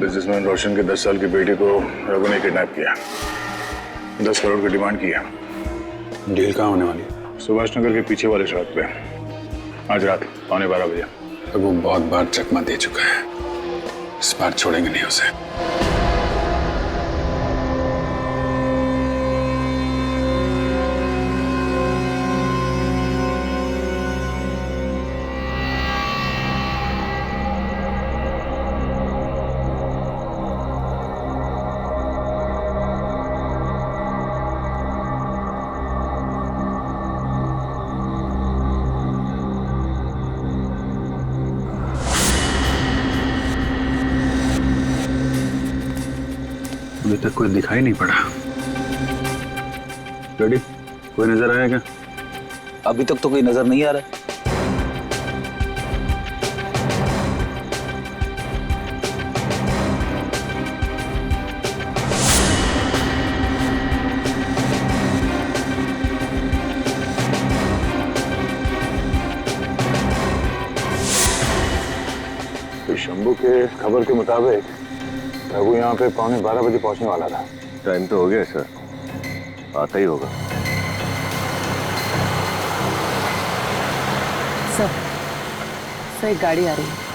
Businessman रोशन के 10 साल की बेटी को रघु ने किडनैप किया। 10 करोड़ की डिमांड की है। डील कहाँ होने वाली है? सुभाष नगर के पीछे वाले सड़क पे आज रात 12:15 बजे। रघु बहुत बार चकमा दे चुका है, इस बार छोड़ेंगे नहीं उसे। अभी तक कोई दिखाई नहीं पड़ा। रेडी? कोई नजर आया क्या? अभी तक तो कोई नजर नहीं आ रहा। तो शंभू के खबर के मुताबिक रघु यहाँ पे 12:15 बजे पहुंचने वाला था। टाइम तो हो गया सर, आता ही होगा। सर एक गाड़ी आ रही है।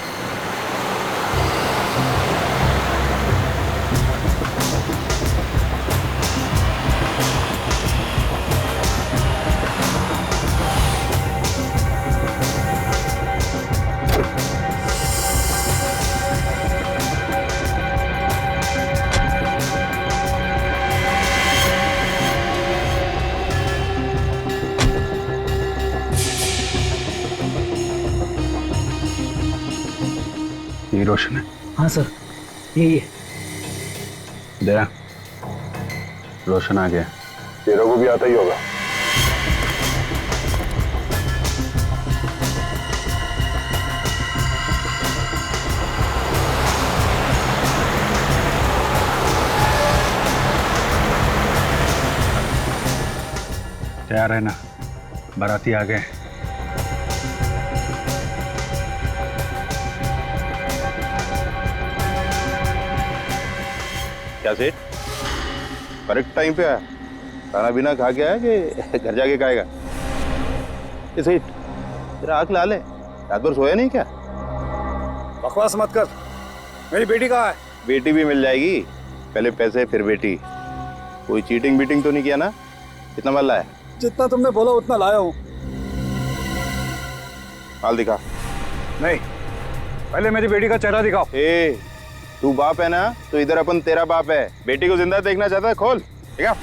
ये रोशन है? हाँ सर, यही है। दया, रोशन आ गया। ये रघु भी आता ही होगा। तैयार है ना? बाराती आ गए। क्या सेठ, करेक्ट टाइम पे आया? खाना पीना खा के आया कि घर जाके खाएगा? ये सेठ, तेरा आँख लाल है, रात भर सोया नहीं क्या? बकवास मत कर। मेरी बेटी कहाँ है? बेटी भी मिल जाएगी, पहले पैसे फिर बेटी। कोई चीटिंग बीटिंग तो नहीं किया ना? कितना माल लाया? जितना तुमने बोला उतना लाया हूँ। माल दिखा। नहीं, पहले मेरी बेटी का चेहरा दिखाओ। ए, तू बाप है ना, तो इधर अपन तेरा बाप है। बेटी को जिंदा देखना चाहता है? खोल, ठीक है?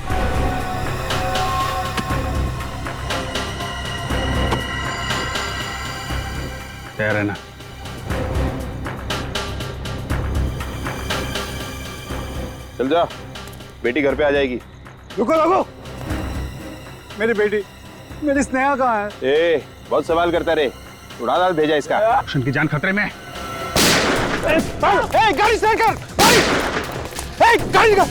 तैयार है ना? चल जा, बेटी घर पे आ जाएगी। रुको रुको, मेरी बेटी, मेरी स्नेहा कहाँ है? ए, बहुत सवाल करता रे, उड़ा दाल भेजा इसका। रोशन की जान खतरे में। गाड़ी स्टार्ट कर, गाड़ी का।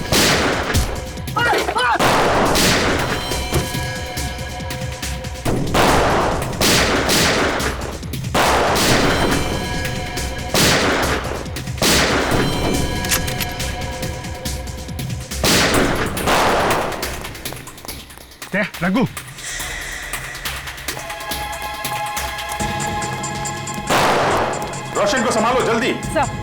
रघु, रोशन को संभालो जल्दी। सर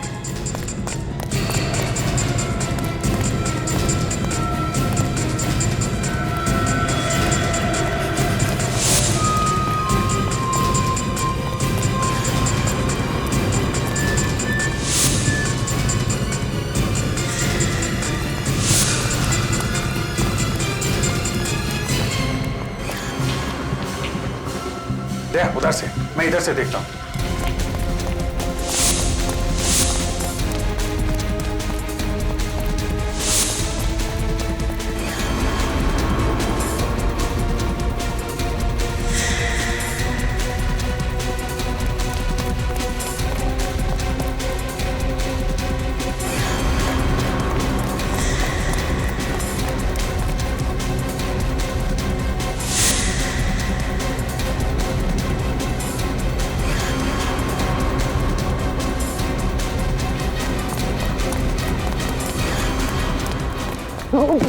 उधर से, मैं इधर से देखता हूँ।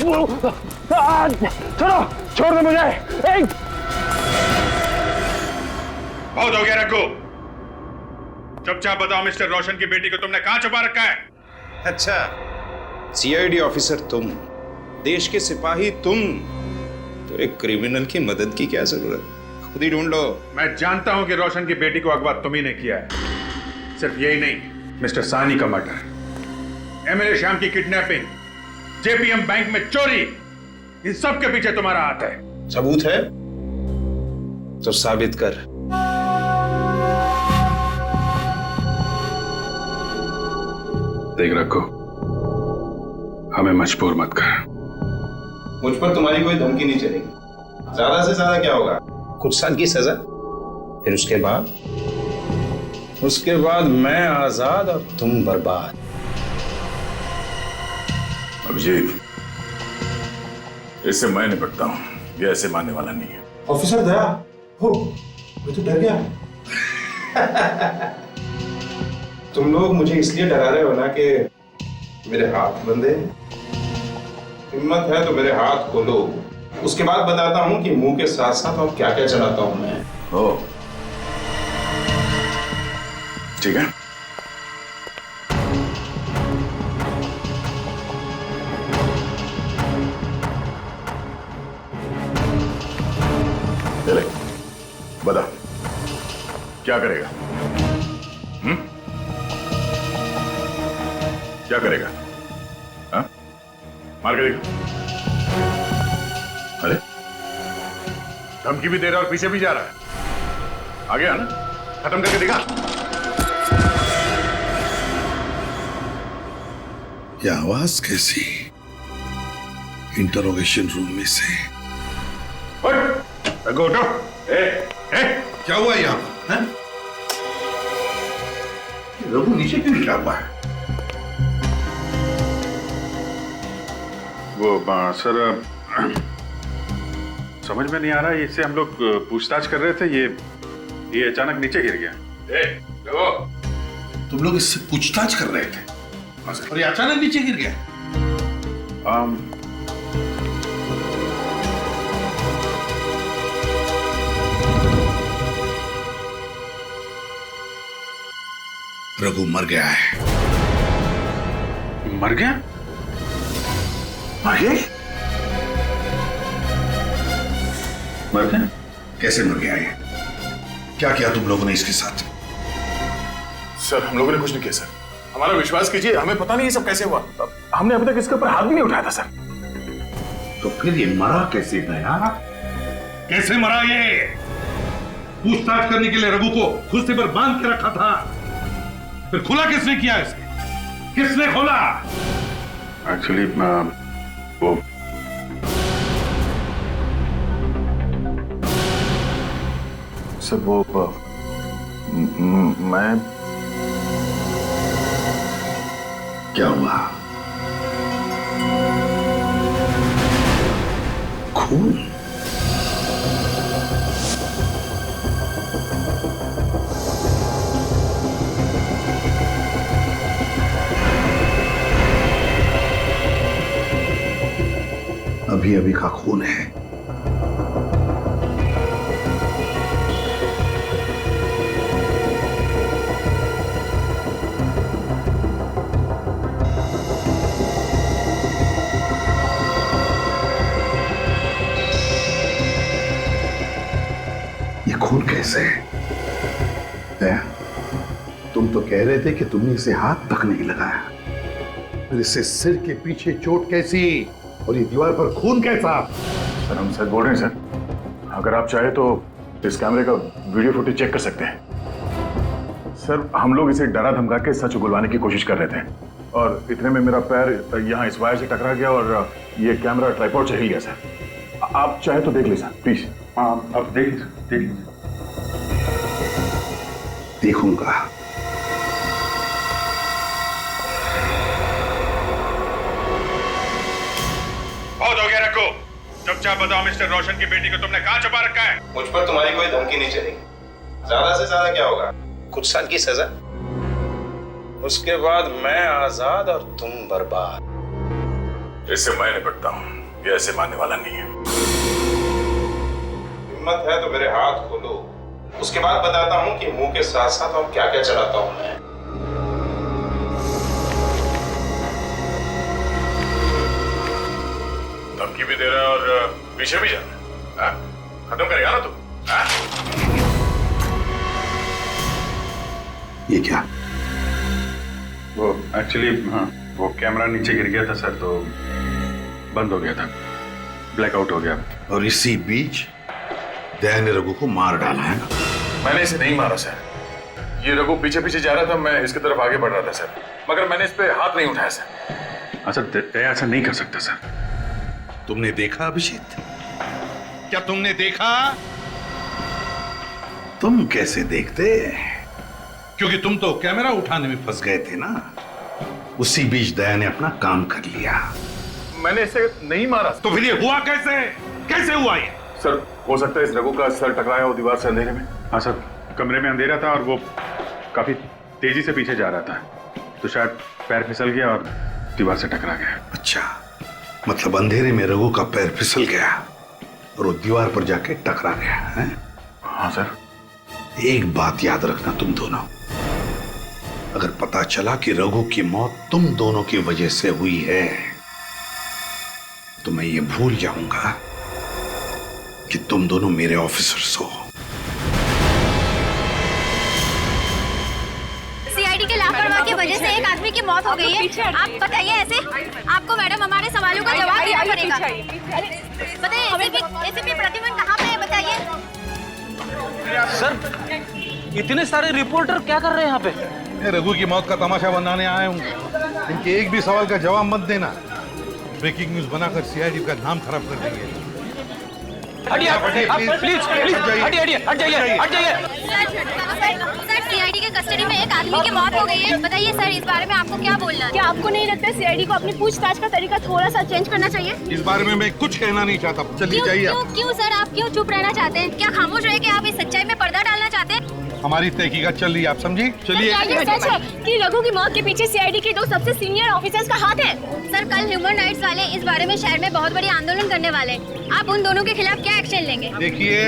छोड़ो, छोड़ दो मुझे। बहुत हो गया रघु। चुपचाप बताओ मिस्टर रोशन की बेटी को तुमने कहां छुपा रखा है? अच्छा, सीआईडी ऑफिसर तुम, देश के सिपाही तुम, तो एक क्रिमिनल की मदद की क्या जरूरत? खुद ही ढूंढ लो। मैं जानता हूं कि रोशन की बेटी को अगवा तुम ही ने किया है। सिर्फ यही नहीं, मिस्टर सानी का मर्डर, एमएलए श्याम की किडनैपिंग, जेपीएम बैंक में चोरी, इन सब के पीछे तुम्हारा हाथ है। सबूत है तो साबित कर। देख रखो, हमें मजबूर मत कर। मुझ पर तुम्हारी कोई धमकी नहीं चलेगी। ज्यादा से ज्यादा क्या होगा? कुछ साल की सजा, फिर उसके बाद मैं आजाद और तुम बर्बाद। अभिजीत, इससे मैं निपटता हूं, ये ऐसे मानने वाला नहीं है। ऑफिसर दया हो, मैं तो डर गया। तुम लोग मुझे इसलिए डरा रहे हो ना कि मेरे हाथ बंधे। हिम्मत है तो मेरे हाथ खोलो, उसके बाद बताता हूं कि मुंह के साथ साथ और क्या क्या चलाता हूं मैं। ओ, ठीक है। ले, बता क्या करेगा? क्या करेगा? हाँ? मार के देखो। अरे, धमकी भी दे रहा है और पीछे भी जा रहा है। आ गया ना? खत्म करके दिखा। ये आवाज कैसी? इंटरोगेशन रूम में से। उठो, उठो। क्या हुआ यहाँ पर? रघु नीचे क्यों गिरा हुआ है? वो सर, समझ में नहीं आ रहा है। इससे हम लोग पूछताछ कर रहे थे, ये अचानक नीचे गिर गया। तुम लोग इससे पूछताछ कर रहे थे और ये अचानक नीचे गिर गया? रघु मर गया है। मर गया? मर गया? मर गया? कैसे मर गया ये? क्या किया तुम लोगों ने इसके साथ? सर, हम लोगों ने कुछ नहीं किया सर। हमारा विश्वास कीजिए, हमें पता नहीं ये सब कैसे हुआ। हमने अभी तक इसके ऊपर हाथ भी नहीं उठाया था सर। तो फिर ये मरा कैसे गया? कैसे मरा ये? पूछताछ करने के लिए रघु को खुशी पर बांध के रखा था, फिर खुला किसने किया इसे? किसने खोला? एक्चुअली वो सर, वो मैं क्या हुआ? खून? अभी अभी का खून है। ये खून कैसे है? तुम तो कह रहे थे कि तुमने इसे हाथ तक नहीं लगाया, फिर इससे सिर के पीछे चोट कैसी और ये दीवार पर खून कैसा? सर, हम सर बोल रहे हैं सर। अगर आप चाहे तो इस कैमरे का वीडियो फुटेज चेक कर सकते हैं। सर, हम लोग इसे डरा धमका के सच उगलवाने की कोशिश कर रहे थे और इतने में मेरा पैर यहाँ इस वायर से टकरा गया और ये कैमरा ट्राइपॉड से हिल गया सर। आप चाहे तो देख लीजिए सर, प्लीज। हाँ, अब देख लीजिए। देखूंगा। बहुत हो गया रखो। चुपचाप बताओ मिस्टर रोशन की बेटी को तुमने कहां छुपा रखा है? मुझ पर तुम्हारी कोई धमकी नहीं चलेगी। ज्यादा से ज्यादा क्या होगा? कुछ साल की सजा, उसके बाद मैं आजाद और तुम बर्बाद। इससे मैं निपटता हूं, ये ऐसे मानने वाला नहीं है। हिम्मत है तो मेरे हाथ खोलो, उसके बाद बताता हूँ कि मुंह के साथ साथ और क्या क्या चलाता हूँ मैं। धमकी भी दे रहा है और पीछे भी जा रहा है। खत्म करेगा ना तू? ये क्या? वो एक्चुअली हाँ, वो कैमरा नीचे गिर गया था सर, तो बंद हो गया था, ब्लैकआउट हो गया। और इसी बीच दया ने रघु को मार डाला है ना? मैंने इसे नहीं मारा सर। ये रघु पीछे पीछे जा रहा था, मैं इसकी तरफ आगे बढ़ रहा था सर, मगर मैंने इस पे हाथ नहीं उठाया सर। हाँ सर, दया ऐसा नहीं कर सकता सर। तुमने देखा अभिजीत? क्या तुमने देखा? तुम कैसे देखते? क्योंकि तुम तो कैमरा उठाने में फंस गए थे ना। उसी बीच दया ने अपना काम कर लिया। मैंने इसे नहीं मारा। तो फिर ये हुआ कैसे? कैसे हुआ ये? सर हो सकता है इस रघु का सर टकराया हो दीवार से अंधेरे में। हाँ सर, कमरे में अंधेरा था और वो काफी तेजी से पीछे जा रहा था, तो शायद पैर फिसल गया और दीवार से टकरा गया। अच्छा, मतलब अंधेरे में रघु का पैर फिसल गया और वो दीवार पर जाके टकरा गया है? हाँ सर। एक बात याद रखना तुम दोनों, अगर पता चला कि रघु की मौत तुम दोनों की वजह से हुई है तो मैं ये भूल जाऊंगा कि तुम दोनों मेरे ऑफिसर्स हो। सीआईडी के लापरवाही की वजह से एक आदमी की मौत हो गई है। आप बताइए ऐसे? आपको मैडम हमारे सवालों का जवाब देना पड़ेगा। बताइए एसीपी प्रतिमन कहाँ पे है, बताइए। सर, इतने सारे रिपोर्टर क्या कर रहे हैं यहाँ पे? रघु की मौत का तमाशा बनाने आए हूँ। इनके एक भी सवाल का जवाब मत देना, ब्रेकिंग न्यूज बनाकर सीआईडी का नाम खराब कर देंगे। प्लीज हट जाइए। सर सीआईडी के कस्टडी में एक आदमी की मौत हो गई है। बताइए सर, इस बारे में आपको क्या बोलना है? क्या आपको नहीं लगता सीआईडी को अपनी पूछताछ का तरीका थोड़ा सा चेंज करना चाहिए? इस बारे में मैं कुछ कहना नहीं चाहता। चलिए जाइए। क्यों सर, आप क्यों चुप रहना चाहते हैं? क्या खामोश रहे कि आप इस सच्चाई में पर्दा डालना चाहते हैं? हमारी तहकीकात चल रही है, आप समझी? चलिए। ये सच है कि रघु की मौत के पीछे सीआईडी के दो सबसे सीनियर ऑफिसर्स का हाथ है? सर कल ह्यूमन राइट्स वाले इस बारे में शहर में बहुत बड़ी आंदोलन करने वाले हैं। आप उन दोनों के खिलाफ क्या एक्शन लेंगे? देखिए,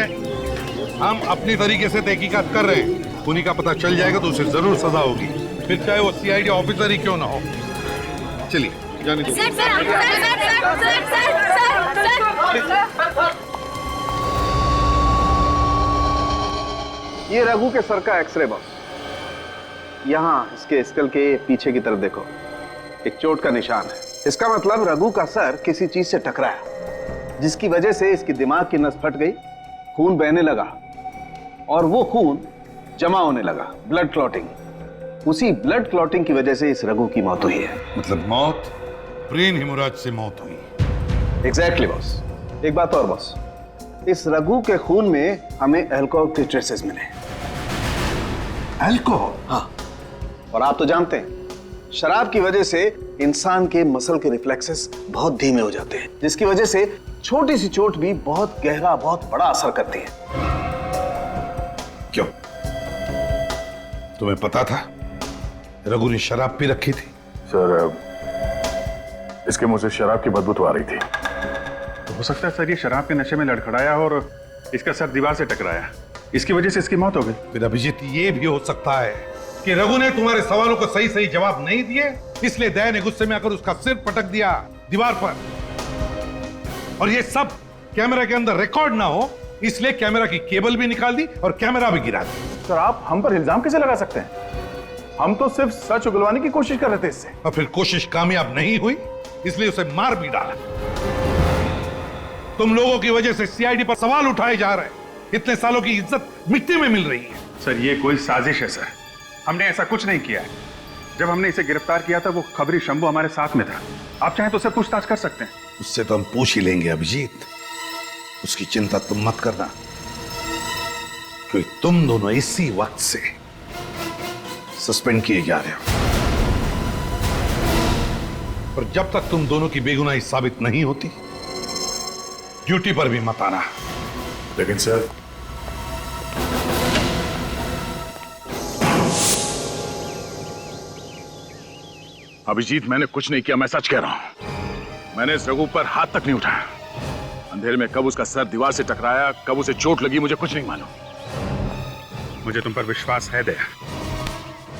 हम अपनी तरीके से तहकीकात कर रहे हैं। उन्हीं का पता चल जाएगा तो उसे जरूर सजा होगी, फिर चाहे वो सीआईडी ऑफिसर ही क्यों ना हो। चलिए जाने दो। ये रघु के सर का एक्सरे बॉस। यहाँ इसके स्कल के पीछे की तरफ देखो, एक चोट का निशान है। इसका मतलब रघु का सर किसी चीज से टकराया, जिसकी वजह से इसकी दिमाग की नस फट गई, खून बहने लगा और वो खून जमा होने लगा, ब्लड क्लॉटिंग। उसी ब्लड क्लॉटिंग की वजह से इस रघु की मौत हुई है। मतलब मौत ब्रेन हेमोरेज से मौत हुई। Exactly boss. एक बात और बॉस, इस रघु के खून में हमें अल्कोहल के ट्रेसेस मिले। अल्कोहल? हाँ, और आप तो जानते हैं शराब की वजह से इंसान के मसल के रिफ्लेक्सेस बहुत धीमे हो जाते हैं, जिसकी वजह से छोटी सी चोट भी बहुत गहरा, बहुत बड़ा असर करती है। क्यों? तुम्हें पता था रघु ने शराब पी रखी थी? सर इसके मुंह से शराब की बदबू तो आ रही थी। तो हो सकता है सर ये शराब के नशे में लड़खड़ाया और इसका सर दीवार से टकराया, इसकी वजह से इसकी मौत हो गई। फिर अभिजीत ये भी हो सकता है कि रघु ने तुम्हारे सवालों को सही सही जवाब नहीं दिए, इसलिए दया ने गुस्से में आकर उसका सिर पटक दिया दीवार पर, और ये सब कैमरा के अंदर रिकॉर्ड ना हो इसलिए कैमरा की केबल भी निकाल दी और कैमरा भी गिरा दी। सर आप हम पर इल्जाम कैसे लगा सकते हैं? हम तो सिर्फ सच उगलवाने की कोशिश कर रहे थे इससे। और फिर कोशिश कामयाब नहीं हुई इसलिए उसे मार भी डाला। तुम लोगों की वजह से सीआईडी पर सवाल उठाए जा रहे हैं, इतने सालों की इज्जत मिट्टी में मिल रही है। सर ये कोई साजिश है सर, हमने ऐसा कुछ नहीं किया है। जब हमने इसे गिरफ्तार किया था वो खबरी शंभू हमारे साथ में था। आप चाहें तो उससे पूछताछ कर सकते हैं। उससे तो हम पूछ ही लेंगे अभिजीत, उसकी चिंता तुम मत करना, क्योंकि तुम दोनों इसी वक्त से सस्पेंड किए जा रहे हो। और जब तक तुम दोनों की बेगुनाही साबित नहीं होती ड्यूटी पर भी मत आना। लेकिन सर अभिजीत मैंने कुछ नहीं किया, मैं सच कह रहा हूं। मैंने इस रघु पर हाथ तक नहीं उठाया। अंधेरे में कब उसका सर दीवार से टकराया, कब उसे चोट लगी, मुझे कुछ नहीं मालूम। मुझे तुम पर विश्वास है दया।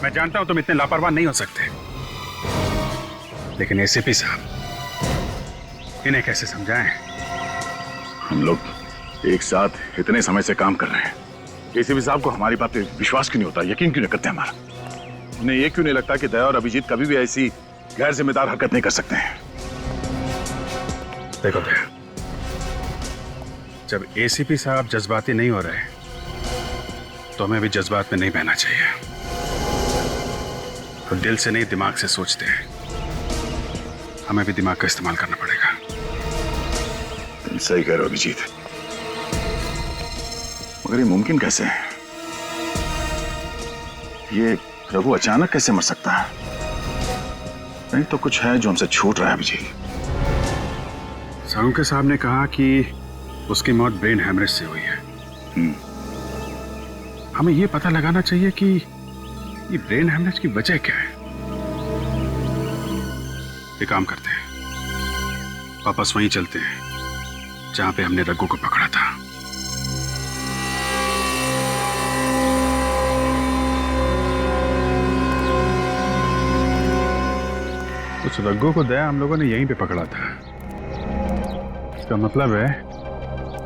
मैं जानता हूं तुम इतने लापरवाह नहीं हो सकते, लेकिन एसीपी साहब, इन्हें कैसे समझाएं? हम लोग एक साथ इतने समय से काम कर रहे हैं। एसीपी साहब को हमारी बात पे विश्वास क्यों नहीं होता, यकीन क्यों नहीं करते हमारा? उन्हें ये क्यों नहीं लगता कि दया और अभिजीत कभी भी ऐसी गैर जिम्मेदार हरकत नहीं कर सकते हैं? देखो दया, जब एसीपी साहब जज्बाती नहीं हो रहे तो हमें भी जज्बात में नहीं बहना चाहिए। तो दिल से नहीं, दिमाग से सोचते हैं। हमें भी दिमाग का इस्तेमाल करना पड़ेगा। तुम सही कह रहे हो अभिजीत, मगर ये मुमकिन कैसे है? ये रघु अचानक कैसे मर सकता है? नहीं तो कुछ है जो हमसे छूट रहा है अभिजीत। साळुंखे साहब ने कहा कि उसकी मौत ब्रेन हैमरेज से हुई है। हमें यह पता लगाना चाहिए कि ये ब्रेन हैमरेज की वजह क्या है। एक काम करते हैं, वापस वहीं चलते हैं जहां पे हमने रघु को पकड़ा था। उस रघु को दया हम लोगों ने यहीं पे पकड़ा था। इसका मतलब है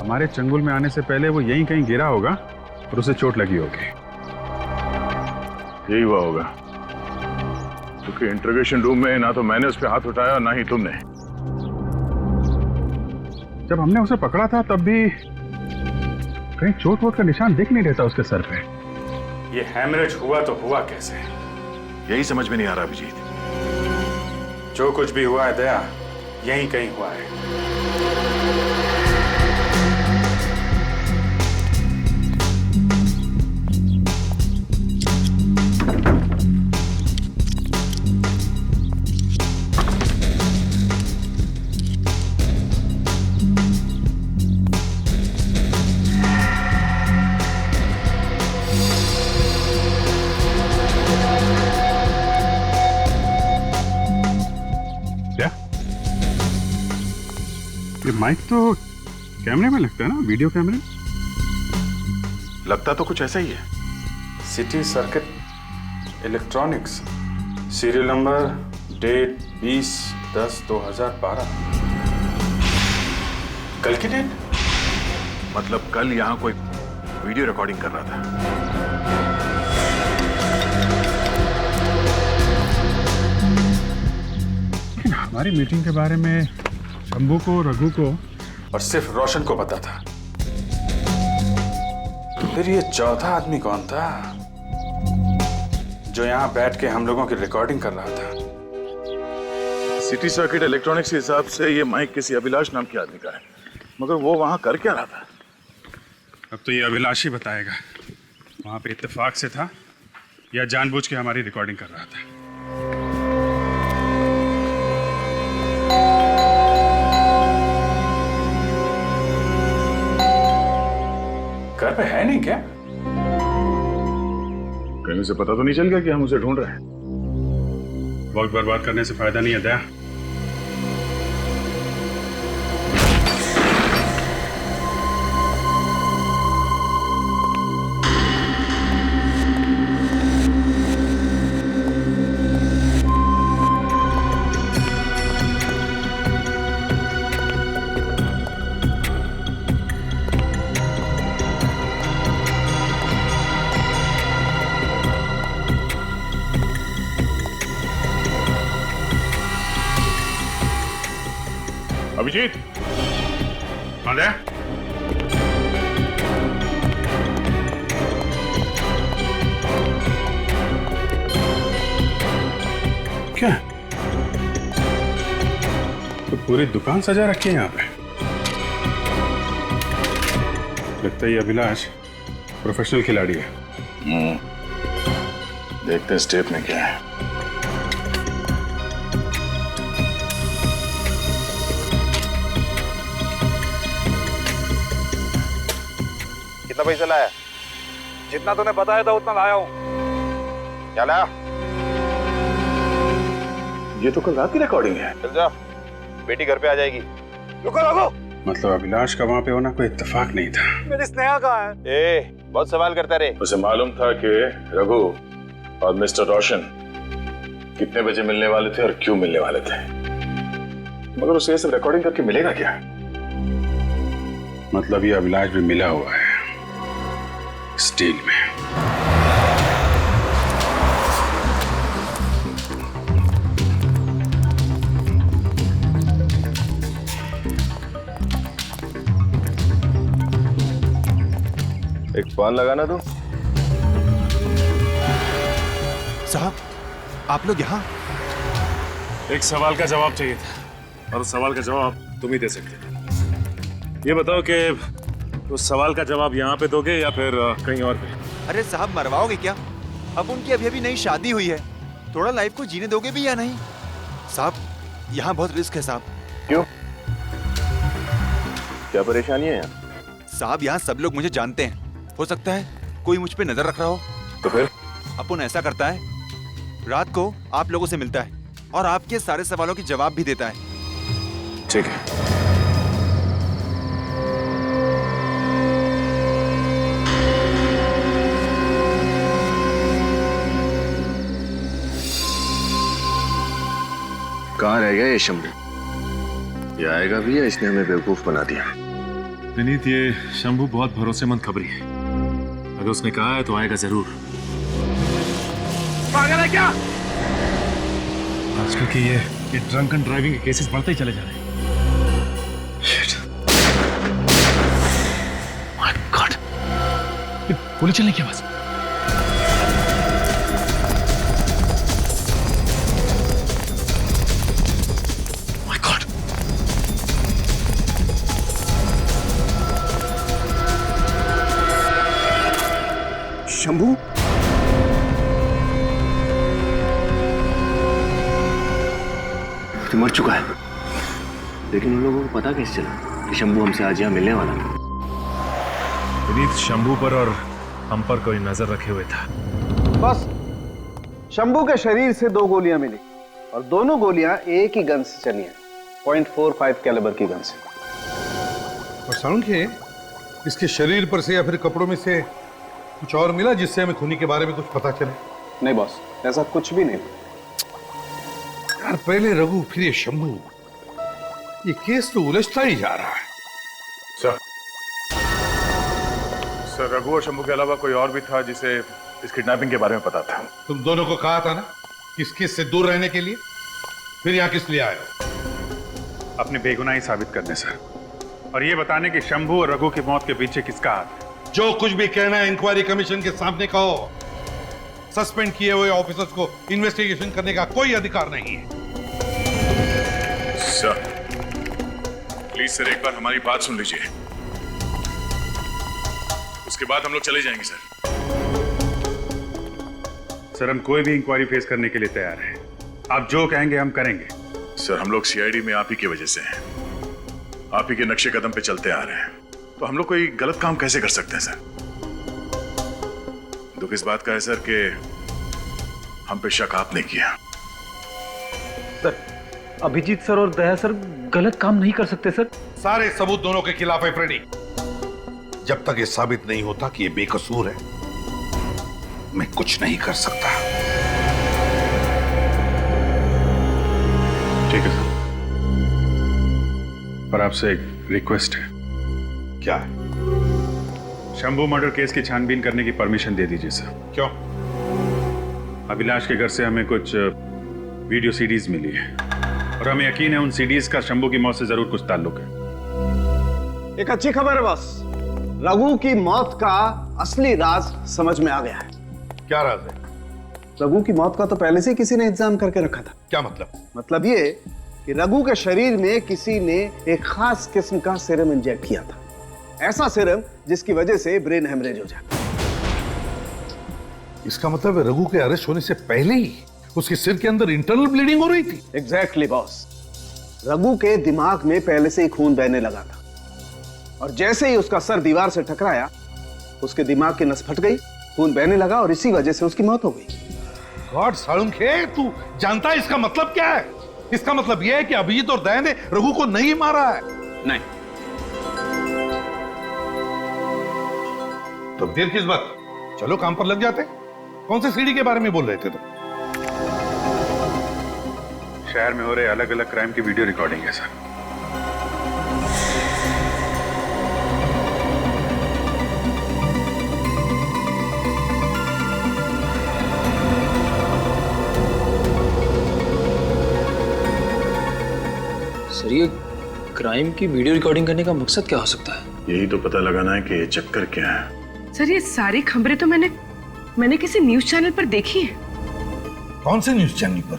हमारे चंगुल में आने से पहले वो यहीं कहीं गिरा होगा और उसे चोट लगी होगी। यही हुआ होगा, क्योंकि इंटरोगेशन रूम में ना तो मैंने उस पर हाथ उठाया और ना ही तुमने। जब हमने उसे पकड़ा था तब भी कहीं चोट वोट का निशान दिख नहीं रहता उसके सर पे। ये हैमरेज हुआ तो हुआ कैसे? यही समझ में नहीं आ रहा अभिजीत। जो कुछ भी हुआ है दया, यहीं कहीं हुआ है। ये माइक तो कैमरे में लगता है ना, वीडियो कैमरे। लगता तो कुछ ऐसा ही है। City circuit electronics, serial number, date 20/10/2012। कल की डेट? मतलब कल यहाँ कोई वीडियो रिकॉर्डिंग कर रहा था। लेकिन हमारी मीटिंग के बारे में शंभू को, रघु को और सिर्फ रोशन को पता था। फिर ये चौथा आदमी कौन था जो यहाँ बैठ के हम लोगों की रिकॉर्डिंग कर रहा था? सिटी सर्किट इलेक्ट्रॉनिक्स के हिसाब से ये माइक किसी अभिलाष नाम के आदमी का है, मगर वो वहां कर क्या रहा था? अब तो ये अभिलाष ही बताएगा वहां पे इत्तेफाक से था या जानबूझ के हमारी रिकॉर्डिंग कर रहा था। घर पे है नहीं क्या? कहीं उसे पता तो नहीं चल गया कि हम उसे ढूंढ रहे हैं? वक्त बर्बाद करने से फायदा नहीं है दया। अभिजीत, कौन है? क्या तो पूरी दुकान सजा रखी है यहाँ पे? लगता है ये अभिलाष प्रोफेशनल खिलाड़ी है। देखते हैं स्टेप में क्या है। कितना पैसा लाया? जितना तूने बताया था उतना लाया हूं। क्या लाया? ये तो कल रात की रिकॉर्डिंग है। चल जा। बेटी घर पे आ जाएगी। रुको रुको, मतलब अभिलाष का वहां पे होना कोई इत्तेफाक नहीं था। मेरी स्नेहा कहाँ है? बहुत सवाल करता रहे। उसे मालूम था कि रघु और मिस्टर रोशन कितने बजे मिलने वाले थे और क्यों मिलने वाले थे, मगर उसे ये सब रिकॉर्डिंग करके मिलेगा क्या? मतलब ये अभिलाष भी मिला हुआ है स्टील में। एक फोन लगाना तो। साहब, आप लोग यहाँ? एक सवाल का जवाब चाहिए था और उस सवाल का जवाब तुम ही दे सकते हो। ये बताओ कि उस सवाल का जवाब यहाँ पे दोगे या फिर कहीं और पे? अरे साहब, मरवाओगे क्या? अब उनकी अभी अभी नई शादी हुई है, थोड़ा लाइफ को जीने दोगे भी या नहीं? साहब, यहाँ बहुत रिस्क है साहब। क्यों, क्या परेशानी है यहाँ? साहब, यहाँ सब लोग मुझे जानते हैं, हो सकता है कोई मुझ पे नजर रख रहा हो। तो फिर? अपुन ऐसा करता है, रात को आप लोगों से मिलता है और आपके सारे सवालों के जवाब भी देता है। ठीक है। कहाँ रह गया ये शंभू? ये आएगा भी या इसने हमें बेवकूफ बना दिया? विनीत, ये शंभू बहुत भरोसेमंद खबरी है। अगर उसने कहा है तो आएगा जरूर। पागल है क्या? आजकल के ये ड्रंक एंड ड्राइविंग के केसेस बढ़ते ही चले जा रहे हैं। माय गॉड, गोली चलने की आवाज। My God, Shambhu? तो मर चुका है, लेकिन उन लोगों को पता कैसे चला कि शंभू हमसे आज यहाँ मिलने वाला है? विनीत शंभू पर और हम पर कोई नजर रखे हुए था। बस शंभू के शरीर से 2 गोलियां मिली और दोनों गोलियां एक ही गन से चली हैं, .45 कैलिबर की गन से। और साउंड के इसके शरीर पर से या फिर कपड़ों में से कुछ और मिला जिससे हमें खूनी के बारे में कुछ पता चले? नहीं बॉस, ऐसा कुछ भी नहीं। यार, पहले रघु फिर ये शंभू, ये केस तो उलझता ही जा रहा है। सर, रघु और शंभू के अलावा कोई और भी था जिसे इस किडनैपिंग के बारे में पता था? तुम दोनों को कहा था ना इस केस से दूर रहने के लिए, फिर यहाँ किस लिए आए हो? अपनी बेगुनाही साबित करने सर, और ये बताने कि शंभू और रघु की मौत के पीछे किसका हाथ है। जो कुछ भी कहना है इंक्वायरी कमीशन के सामने कहो। सस्पेंड किए हुए ऑफिसर्स को इन्वेस्टिगेशन करने का कोई अधिकार नहीं है। सर, प्लीज सर, एक बार हमारी बात सुन लीजिए, उसके बाद हम लोग चले जाएंगे। सर, हम कोई भी इंक्वायरी फेस करने के लिए तैयार हैं। आप जो कहेंगे हम करेंगे। सर, हम लोग सीआईडी में आप ही की वजह से हैं, आप ही के नक्शे कदम पे चलते आ रहे हैं, तो हम लोग कोई गलत काम कैसे कर सकते हैं सर? दुख इस बात का है सर कि हम पे शक आपने किया। सर, अभिजीत सर और दया सर गलत काम नहीं कर सकते सर। सारे सबूत दोनों के खिलाफ है फ्रेडी। जब तक ये साबित नहीं होता कि ये बेकसूर है, मैं कुछ नहीं कर सकता। ठीक है सर, पर आपसे एक रिक्वेस्ट है। क्या है? शंभू मर्डर केस की छानबीन करने की परमिशन दे दीजिए सर। क्यों? अभिलाष के घर से हमें कुछ वीडियो सीडीज मिली है और हमें यकीन है उन सीडीज का शंभू की मौत से जरूर कुछ ताल्लुक है। एक अच्छी खबर है बॉस, रघु की मौत का असली राज समझ में आ गया है। क्या राज है? रघु की मौत का तो पहले से किसी ने इंतजाम करके रखा था। क्या मतलब? मतलब ये कि रघु के शरीर में किसी ने एक खास किस्म का सीरम इंजेक्ट किया था, ऐसा सीरम जिसकी वजह से ब्रेन हेमरेज हो जाता। इसका मतलब रघु के अरेस्ट होने से पहले ही उसके सिर के अंदर इंटरनल ब्लीडिंग हो रही थी। एग्जैक्टली बॉस, रघु के दिमाग में पहले से ही खून बहने लगा था और जैसे ही उसका सर दीवार से टकराया उसके दिमाग की नस फट गई, खून बहने लगा और इसी वजह से उसकी मौत हो गई। गॉड सालुंखे, तू जानता है इसका मतलब क्या है? इसका मतलब यह है कि अभिजीत और दया ने रघु को नहीं मारा है। नहीं। तो देर किस बात, चलो काम पर लग जाते। कौन से सीडी के बारे में बोल रहे थे तुम? शहर में हो रहे अलग अलग क्राइम की वीडियो रिकॉर्डिंग है सर। सर ये क्राइम की वीडियो रिकॉर्डिंग करने का मकसद क्या हो सकता है? यही तो पता लगाना है कि ये चक्कर क्या है। सर ये सारी खबरें तो मैंने किसी न्यूज चैनल पर देखी है। कौन से न्यूज चैनल पर?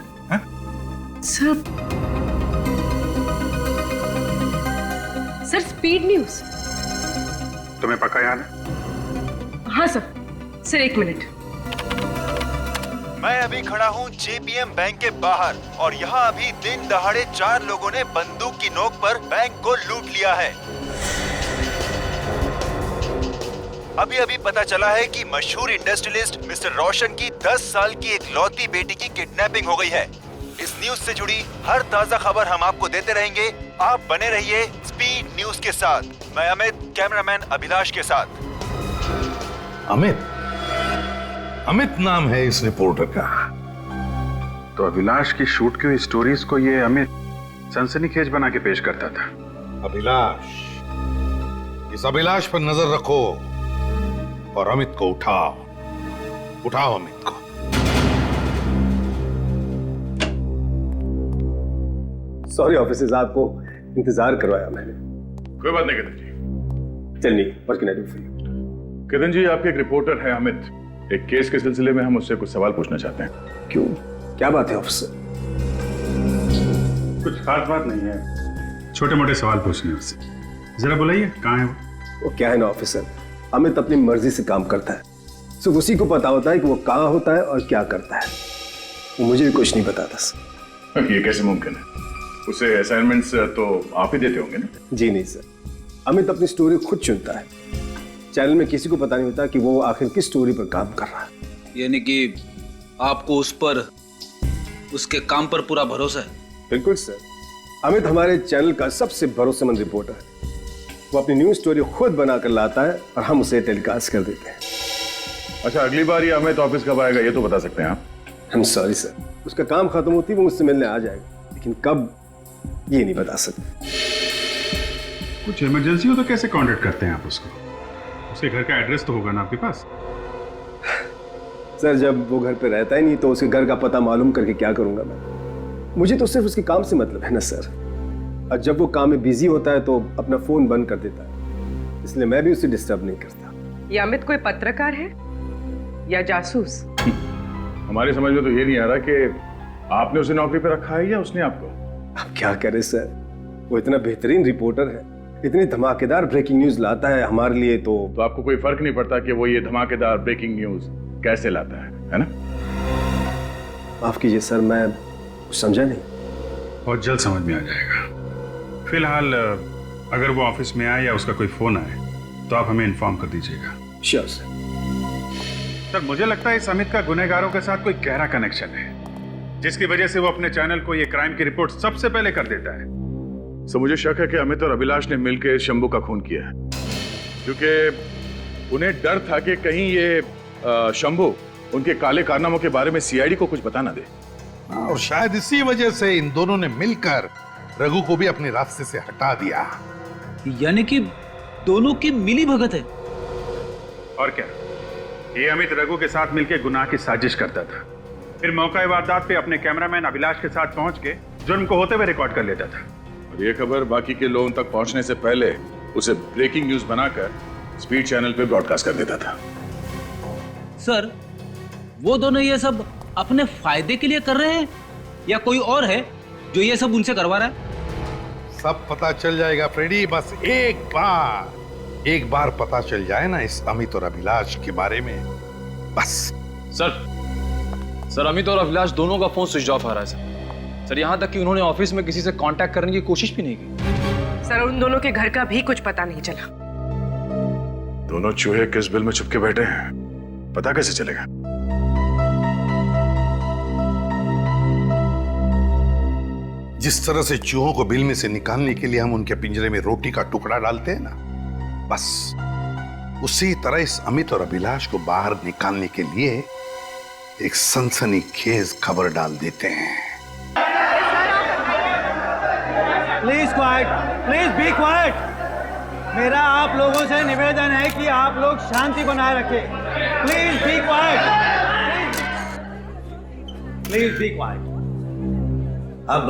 Sir speed news. तुम्हें पक्का याद है? हाँ सर एक मिनट। मैं अभी खड़ा हूँ जेपीएम बैंक के बाहर और यहाँ अभी दिन दहाड़े 4 लोगों ने बंदूक की नोक पर बैंक को लूट लिया है। अभी अभी पता चला है कि मशहूर इंडस्ट्रियलिस्ट मिस्टर रोशन की 10 साल की एक लौती बेटी की किडनैपिंग हो गई है। इस न्यूज से जुड़ी हर ताजा खबर हम आपको देते रहेंगे। आप बने रहिए स्पीड न्यूज के साथ। मैं अमित, कैमरामैन अभिलाष के साथ। अमित नाम है इस रिपोर्टर का। तो अभिलाष की शूट की हुई स्टोरीज को ये अमित सनसनीखेज बना के पेश करता था। अभिलाष, इस अभिलाष पर नजर रखो और अमित को उठाओ अमित को। सॉरी ऑफिसर्स, आपको इंतजार करवाया मैंने। कोई बात नहीं किदन जी। चलिए, what can I do for you? किदन जी, आपके एक रिपोर्टर है अमित। एक केस के सिलसिले में हम उससे कुछ सवाल पूछना चाहते हैं। क्यों, क्या बात है ऑफिसर? कुछ खास बात नहीं है, छोटे मोटे सवाल पूछने उससे। जरा बुलाइए, कहाँ है वो? क्या है ना ऑफिसर, अमित अपनी मर्जी से काम करता है। सिर्फ उसी को पता होता है कि वो कहाँ होता है और क्या करता है। वो मुझे भी कुछ नहीं बताता सर। ये कैसे मुमकिन है? उसे असाइनमेंट्स तो आप ही देते होंगे ना? जी नहीं सर, अमित अपनी स्टोरी खुद चुनता है। चैनल में किसी को पता नहीं होता कि वो आखिर किस स्टोरी पर काम कर रहा है। यानी कि आपको उस पर, उसके काम पर पूरा भरोसा है? बिल्कुल सर, अमित हमारे चैनल का सबसे भरोसेमंद रिपोर्टर है। वो अपनी न्यूज स्टोरी खुद बनाकर लाता है और हम उसे टेलीकास्ट कर देते हैं। अच्छा, अगली बार ये अमित ऑफिस कब आएगा ये तो बता सकते हैं आप? हम सॉरी सर, उसका काम खत्म होती है वो मुझसे मिलने आ जाएगा, लेकिन कब ये नहीं बता सकते। कुछ इमरजेंसी हो तो कैसे कांटेक्ट करते हैं आप उसको? उसके घर का एड्रेस तो होगा ना आपके पास? सर जब वो घर पे रहता ही नहीं तो उसके घर का पता मालूम करके क्या करूंगा मैं? मुझे तो सिर्फ उसके काम से मतलब है ना सर। और जब वो काम में बिजी होता है तो अपना फोन बंद कर देता है, इसलिए मैं भी उसे डिस्टर्ब नहीं करता। ये अमित कोई पत्रकार है या जासूस? हमारी समझ में तो ये नहीं आ रहा कि आपने उसे नौकरी पे रखा है या उसने आपको। अब क्या करे सर, वो इतना बेहतरीन रिपोर्टर है, इतनी धमाकेदार ब्रेकिंग न्यूज लाता है हमारे लिए। तो आपको कोई फर्क नहीं पड़ता कि वो ये धमाकेदार ब्रेकिंग न्यूज कैसे लाता है ना? माफ कीजिए सर, मैं समझा नहीं। बहुत जल्द समझ में आ जाएगा। फिलहाल अगर वो ऑफिस में आए या उसका कोई फोन आए तो आप हमें इन्फॉर्म कर दीजिएगा। Sure sir. सर मुझे लगता है इस अमित का गुनहगारों के साथ कोई गहरा कनेक्शन है, जिसकी वजह से वो अपने चैनल को ये क्राइम की रिपोर्ट सबसे पहले कर देता है। सो मुझे शक है कि अमित और अभिलाष ने मिलकर शंभू का खून किया है, क्योंकि उन्हें डर था कि कहीं ये शंभू उनके काले कारनामों के बारे में सीआईडी को कुछ बता ना दे। और शायद इसी वजह से इन दोनों ने मिलकर रघु को भी अपने रास्ते से हटा दिया। यानी कि दोनों की मिली भगत है। और क्या, ये अमित रघु के साथ मिलकर गुनाह की साजिश करता था, फिर मौका वारदात पे अपने कैमरामैन अभिलाष के साथ पहुंच के जुर्म को होते हुए रिकॉर्ड कर लेता था। और ये खबर बाकी के लोगों तक पहुंचने से पहले उसे ब्रेकिंग न्यूज बनाकर स्पीड चैनल पे ब्रॉडकास्ट कर देता था। सर वो दोनों ये सब अपने फायदे के लिए कर रहे हैं या कोई और है जो ये सब उनसे करवा रहा है? सब पता चल जाएगा फ्रेडी, बस एक बार पता चल जाए ना इस अमित और अभिलाष के बारे में, बस। सर अमित और अभिलाष दोनों का फोन स्विच ऑफ आ रहा है सर। यहाँ तक कि उन्होंने ऑफिस में किसी से कांटेक्ट करने की कोशिश भी नहीं की। सर उन दोनों के घर का भी कुछ पता नहीं चला। दोनों चूहे किस बिल में छुपके बैठे हैं, पता कैसे चलेगा? जिस तरह से चूहों को बिल में से निकालने के लिए हम उनके पिंजरे में रोटी का टुकड़ा डालते हैं ना, बस उसी तरह इस अमित और अभिलाष को बाहर निकालने के लिए एक सनसनीखेज खबर डाल देते हैं। Please quite, please be quite. मेरा आप लोगों से निवेदन है कि आप लोग शांति बनाए रखें। Please be quite, please be quite. अब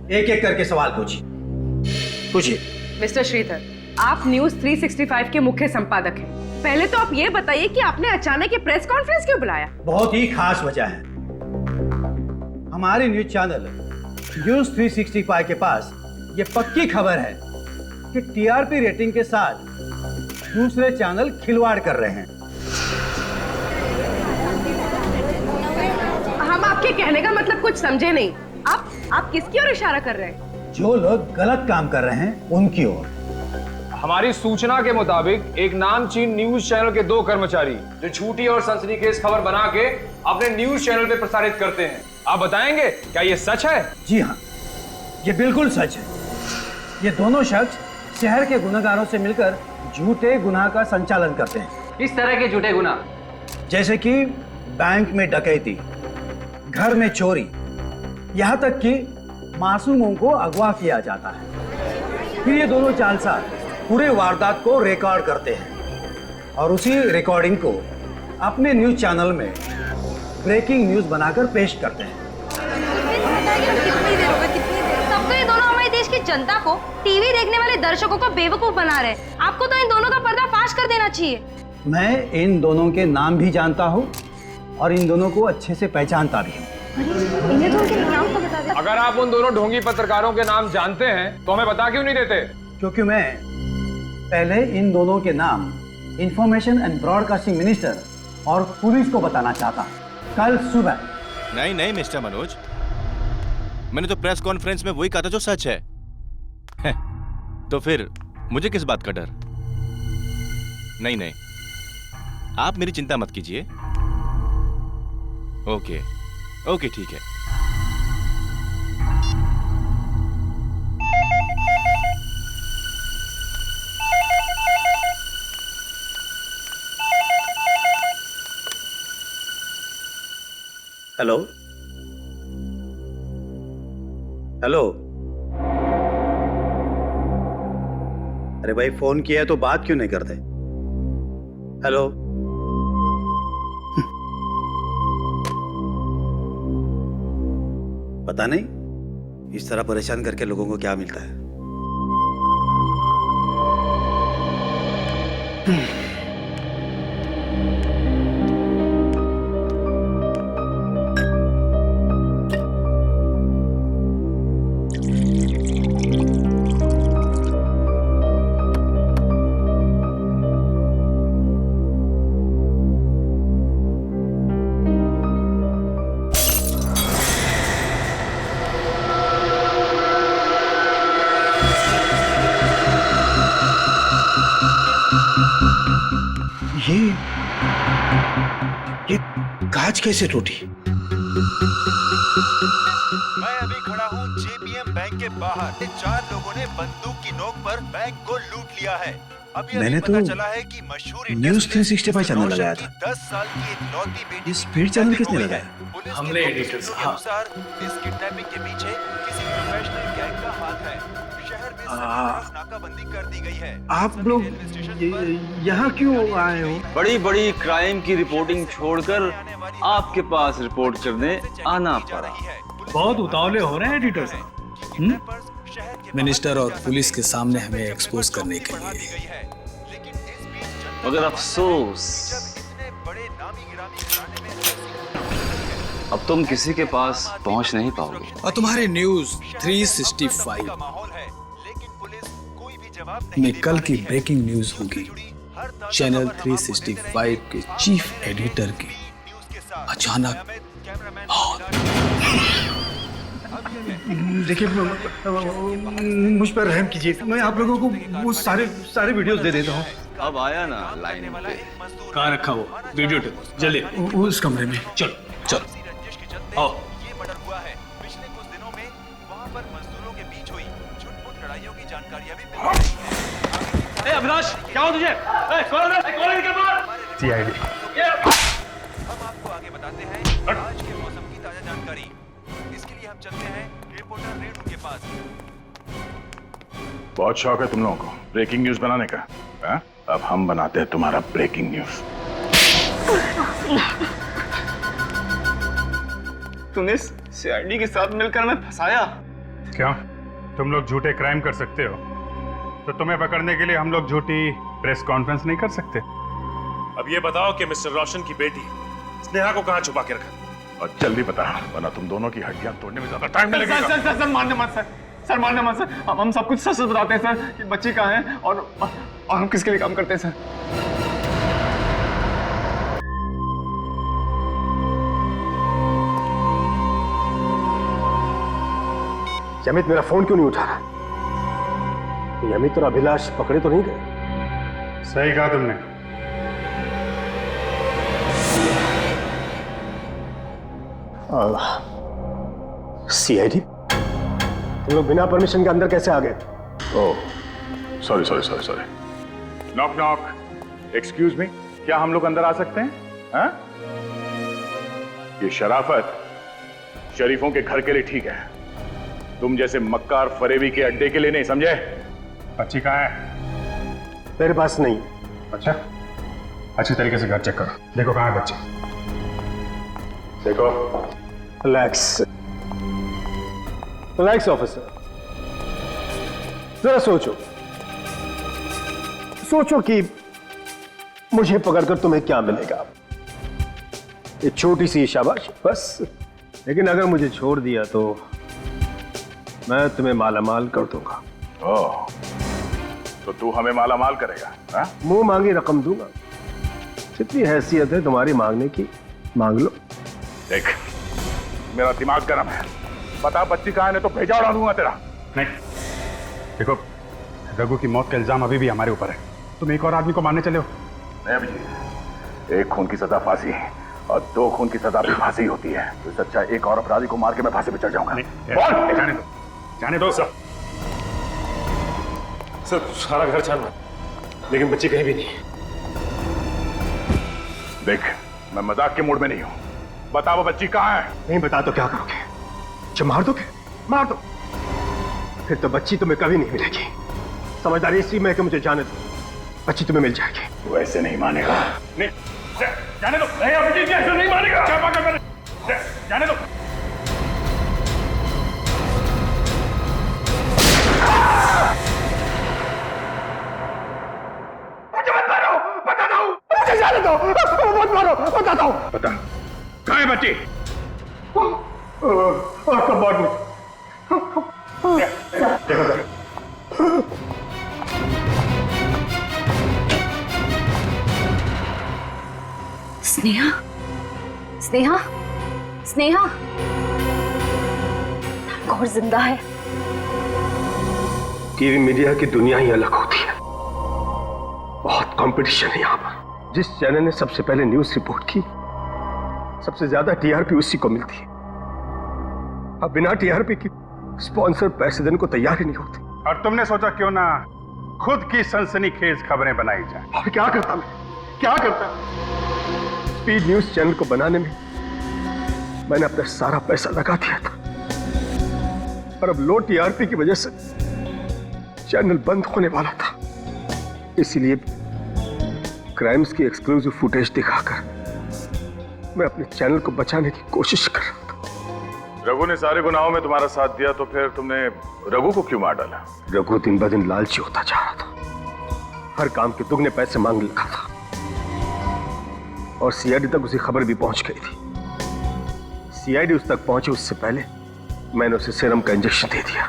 एक एक करके सवाल पूछिए। मिस्टर श्रीधर, आप न्यूज 365 के मुख्य संपादक हैं। पहले तो आप ये बताइए कि आपने अचानक ये प्रेस कॉन्फ्रेंस क्यों बुलाया? बहुत ही खास वजह है। हमारे न्यूज चैनल न्यूज 365 के पास ये पक्की खबर है कि टीआरपी रेटिंग के साथ दूसरे चैनल खिलवाड़ कर रहे हैं। हम आपके कहने का मतलब कुछ समझे नहीं। आप किसकी ओर इशारा कर रहे हैं? जो लोग गलत काम कर रहे हैं उनकी ओर। हमारी सूचना के मुताबिक एक नामचीन न्यूज चैनल के 2 कर्मचारी जो झूठी और सनसनीखेज खबर बना के अपने न्यूज चैनल पे प्रसारित करते हैं। आप बताएंगे क्या ये सच है? जी हाँ, ये बिल्कुल सच है। ये दोनों शख्स शहर के गुनहगारों से मिलकर झूठे गुनाह का संचालन करते हैं। इस तरह के झूठे गुनाह जैसे कि बैंक में डकैती, घर में चोरी, यहाँ तक कि मासूमों को अगवा किया जाता है। फिर ये दोनों जालसाज पूरे वारदात को रिकॉर्ड करते हैं और उसी रिकॉर्डिंग को अपने न्यूज चैनल में ब्रेकिंग न्यूज बनाकर पेश करते हैं। सबको ये दोनों हमारे देश की जनता को, टीवी देखने वाले दर्शकों को बेवकूफ बना रहे हैं। आपको तो इन दोनों का पर्दाफाश कर देना चाहिए। मैं इन दोनों के नाम भी जानता हूँ और इन दोनों को अच्छे से पहचानता भी हूँ। इन्हें तो उनके नाम तो बता दे। अगर आप उन दोनों ढोंगी पत्रकारों के नाम जानते हैं तो हमें बता क्यों नहीं देते? क्योंकि मैं पहले इन दोनों के नाम इंफॉर्मेशन एंड ब्रॉडकास्टिंग मिनिस्टर और पुलिस को बताना चाहता कल सुबह। नहीं मिस्टर मनोज, मैंने तो प्रेस कॉन्फ्रेंस में वही कहा था जो सच है। तो फिर मुझे किस बात का डर? नहीं, आप मेरी चिंता मत कीजिए। ओके, ठीक है। हेलो, अरे भाई फोन किया है तो बात क्यों नहीं करते? हेलो, पता नहीं इस तरह परेशान करके लोगों को क्या मिलता है। ये कांच कैसे टूटी? मैं अभी खड़ा हूँ जेपीएम बैंक के बाहर। 4 लोगों ने बंदूक की नोक पर बैंक को लूट लिया है। मैंने तो चला है कि मशहूर न्यूज 365 चैनल लगाया था। 10 साल की एक लौती बेटी स्पीड चैनल किसने लगाया? हमने एडिटर साहब। इस किडनैपिंग के पीछे किसी प्रोफेशनल गैंग का हाथ है। शहर में नाकाबंदी कर दी गई है। आप लोग यहाँ क्यों आए हो? बड़ी क्राइम की रिपोर्टिंग छोड़कर आपके पास रिपोर्ट करने आना पड़ा। बहुत उतावले हो रहे हैं एडिटर साहब। मिनिस्टर और पुलिस के सामने हमें एक्सपोज करने के लिए। मगर अफसोस, अब तुम किसी के पास पहुंच नहीं पाओगे। और तुम्हारे न्यूज 365 में कल की ब्रेकिंग न्यूज होगी। चैनल 365 के चीफ एडिटर की अचानक देखिए, मुझ पर रहम कीजिए। मैं आप लोगों को वो सारे वीडियोस दे देता हूँ। अब आया ना लाइन पे। कहाँ रखा वो वीडियो टेप? जल्दी उस कमरे में। चलो आओ। अभिलाष, क्या हो तुझे? कौन निकल बाहर? CID। हम आपको आगे बताते हैं आज के मौसम की ताजा जानकारी। इसके लिए हम चलते हैं रिपोर्टर रेणु के पास। बहुत शौक है तुम लोगों को ब्रेकिंग न्यूज बनाने का, हा? अब हम बनाते हैं तुम्हारा ब्रेकिंग न्यूज। तूने CID के साथ मिलकर हमें फंसाया। क्यों? तुम लोग झूठे क्राइम कर सकते हो, तो तुम्हें पकड़ने के लिए हम लोग झूठी प्रेस कॉन्फ्रेंस नहीं कर सकते? अब ये बताओ कि मिस्टर रोशन की बेटी स्नेहा को कहाँ छुपा के रखा? और जल्दी बता, वरना तुम दोनों की हड्डियां तोड़ने में ज्यादा टाइम लगेगा। सर मारने मत सर, सर मारने मत सर। हम सब कुछ सच बताते हैं सर कि बच्ची कहाँ है और हम किसके लिए काम करते हैं सर। अमित मेरा फोन क्यों नहीं उठा रहा? ये अमित और अभिलाष पकड़े तो नहीं गए? सही कहा तुमने। CID, तुम लोग बिना परमिशन के अंदर कैसे आ गए? Oh sorry. Knock knock. Excuse me, क्या हम लोग अंदर आ सकते हैं? हाँ? ये शराफत शरीफों के घर के लिए ठीक है, तुम जैसे मक्कार फरेबी के अड्डे के लिए नहीं, समझे? बच्ची कहाँ है? मेरे पास नहीं। अच्छा, अच्छी तरीके से घर चेक करो, देखो कहाँ है बच्ची। देखो। रिलैक्स ऑफिसर, जरा सोचो कि मुझे पकड़कर तुम्हें क्या मिलेगा? एक छोटी सी शाबाश बस। लेकिन अगर मुझे छोड़ दिया तो मैं तुम्हें मालामाल कर दूंगा। ओह, तो तू हमें मालामाल करेगा? हा? मुंह मांगी रकम दूंगा। जितनी हैसियत है तुम्हारी मांगने की, मांग लो। देख, मेरा दिमाग गर्म है, बता बच्ची कहाँ है, नहीं तो भेजा उड़ा दूंगा तेरा। नहीं, देखो रघु की मौत का इल्जाम अभी भी हमारे ऊपर है, तुम एक और आदमी को मारने चले हो। नहीं अभिजीत, एक खून की सजा फांसी है और 2 खून की सजा भी फांसी होती है। तो सच्चा एक और अपराधी को मार के मैं फांसी पे चढ़ जाऊंगा। जाने दो सर। सारा घर छाना, लेकिन बच्ची कहीं भी नहीं। देख, मैं मजाक के मूड में नहीं हूं, बता वो बच्ची कहाँ है? नहीं बता तो क्या करोगे? जब मार दोगे? मार दो, फिर तो बच्ची तुम्हें कभी नहीं मिलेगी। समझदारी इसी में कि मुझे जाने दो, बच्ची तुम्हें मिल जाएगी। वैसे नहीं मानेगा। नहीं, जाने दो। नहीं अभिजीत, ऐसे नहीं मानेगा। क्या बात कर रहे? जाने दो। जाने दो, मत मारो, बताता हूँ। बता, कहाँ है बच्ची? कबर्ड में। स्नेहा, स्नेहा, स्नेहा, और जिंदा है। टीवी मीडिया की दुनिया ही अलग होती है, बहुत कंपटीशन है यहाँ पर। जिस चैनल ने सबसे पहले न्यूज रिपोर्ट की, सबसे ज्यादा TRP उसी को मिलती है। अब बिना TRP की स्पॉन्सर पैसे देने को तैयार ही नहीं होते। और तुमने सोचा क्यों ना खुद की सनसनीखेज खबरें बनाई जाए? और क्या करता मैं, क्या करता? स्पीड न्यूज चैनल को बनाने में मैंने अपना सारा पैसा लगा दिया था, और अब लो TRP की वजह से चैनल बंद होने वाला था। इसीलिए क्राइम्स की एक्सक्लूसिव फुटेज दिखाकर मैं अपने चैनल को बचाने की कोशिश कर रहा था। रघु ने सारे गुनाहों में तुम्हारा साथ दिया, तो फिर तुमने रघु को क्यों मार डाला? रघु दिन ब दिन लालची होता जा रहा था, हर काम के दुगने पैसे मांगने लगा था, और CID तक उसी खबर भी पहुंच गई थी। CID उस तक पहुंचे उससे पहले मैंने उसे सीरम का इंजेक्शन दे दिया,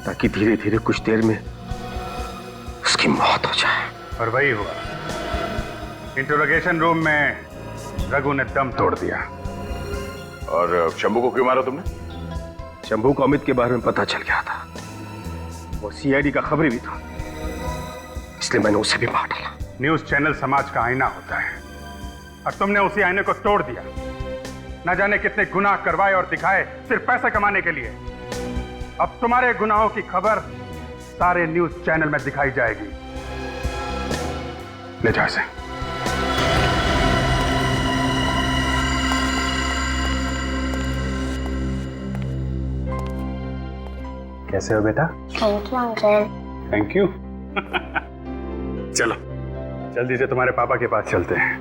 ताकि धीरे धीरे कुछ देर में उसकी मौत हो जाए। और वही हुआ। इंटरोगेशन रूम में रघु ने दम तोड़ दिया। और शंभू को क्यों मारा तुमने? शंभू को अमित के बारे में पता चल गया था, वो CID का खबरी भी था, इसलिए मैंने उसे भी मार डाला। न्यूज चैनल समाज का आईना होता है, और तुमने उसी आईने को तोड़ दिया। न जाने कितने गुनाह करवाए और दिखाए सिर्फ पैसे कमाने के लिए। अब तुम्हारे गुनाहों की खबर सारे न्यूज चैनल में दिखाई जाएगी। ले जाओ इसे। कैसे हो बेटा? Thank you uncle. Thank you. चलो जल्दी से तुम्हारे पापा के पास चलते हैं।